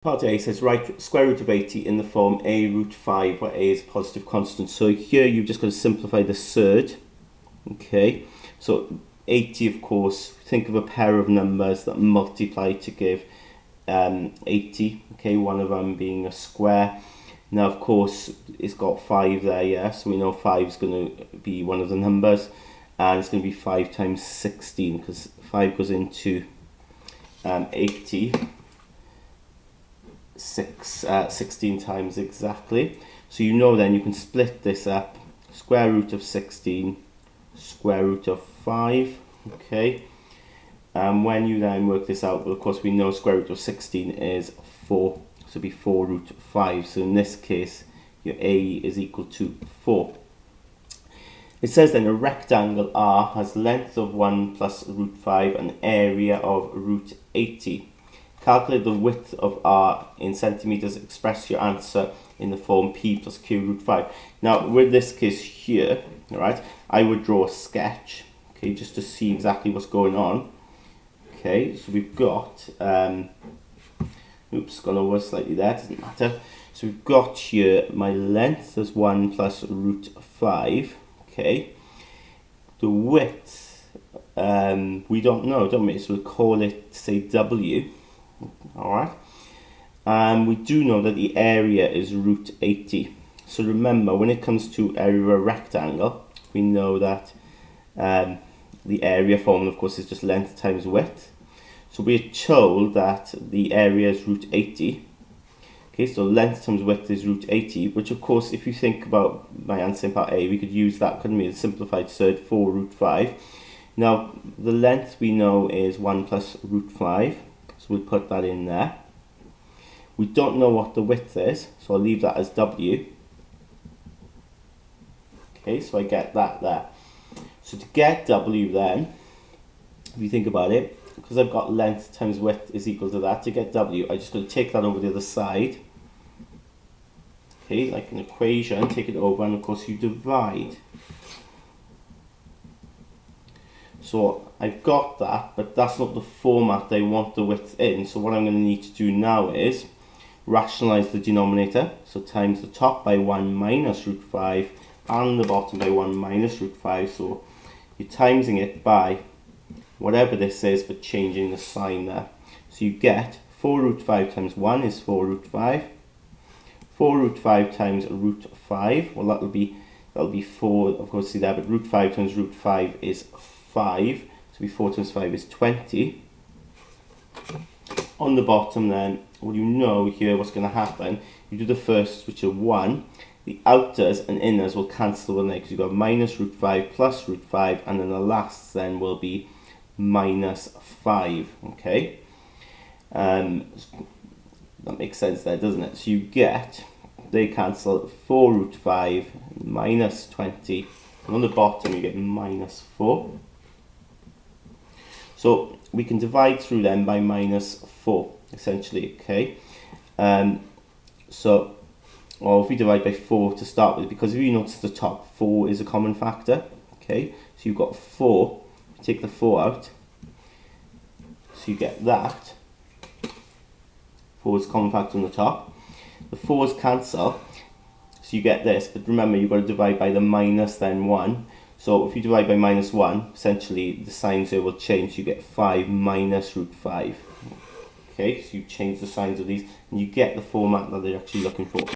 Part A says write square root of 80 in the form a root 5, where a is a positive constant. So here you've just got to simplify the surd. Okay, so 80, of course, think of a pair of numbers that multiply to give 80. Okay, one of them being a square. Now, of course, it's got 5 there, yeah, so we know 5 is going to be one of the numbers, and it's going to be 5 times 16, because 5 goes into 80. 16 times exactly. So you know then you can split this up. Square root of 16, square root of 5. Okay. And when you then work this out, well, of course we know square root of 16 is 4. So it'll be 4 root 5. So in this case, your a is equal to 4. It says then a rectangle R has length of 1 plus root 5 and area of root 80. Calculate the width of R in centimeters. Express your answer in the form P plus Q root 5. Now, with this case here, all right, I would draw a sketch, okay, just to see exactly what's going on. Okay, so we've got, oops, gone over slightly there, doesn't matter. So we've got here my length as 1 plus root 5, okay. The width, we don't know, don't we? So we'll call it, say, W. Alright, and we do know that the area is root 80. So remember, when it comes to area of a rectangle, we know that the area formula, of course, is just length times width. So we're told that the area is root 80. Okay, so length times width is root 80, which of course, if you think about my answer in part A, we could use that, couldn't we, as a simplified surd, 4 root 5. Now, the length we know is 1 plus root 5. So we'll put that in there. We don't know what the width is, so I'll leave that as W. Okay, so I get that there. So to get W then, if you think about it, because I've got length times width is equal to that, to get W, I just got to take that over the other side. Okay, like an equation, take it over, and of course you divide. So I've got that, but that's not the format I want the width in. So what I'm going to need to do now is rationalize the denominator. So times the top by 1 minus root 5 and the bottom by 1 minus root 5. So you're timesing it by whatever this is, but changing the sign there. So you get 4 root 5 times 1 is 4 root 5. 4 root 5 times root 5, well that'll be 4, of course, see there, but root 5 times root 5 is 5, so 4 times 5 is 20. On the bottom then, well, you know here what's going to happen. You do the first, which are 1. The outers and inners will cancel one there, because you've got minus root 5 plus root 5, and then the last then will be minus 5, okay? That makes sense there, doesn't it? So you get, they cancel 4 root 5 minus 20, and on the bottom you get minus 4. So we can divide through them by minus 4, essentially, okay? So, or if we divide by 4 to start with, because if you notice the top, 4 is a common factor, okay? So you've got 4, take the 4 out, so you get that. 4 is a common factor on the top. The 4's cancel, so you get this, but remember you've got to divide by the minus then 1. So if you divide by minus 1, essentially the signs here will change. You get 5 minus root 5. Okay, so you change the signs of these and you get the format that they're actually looking for.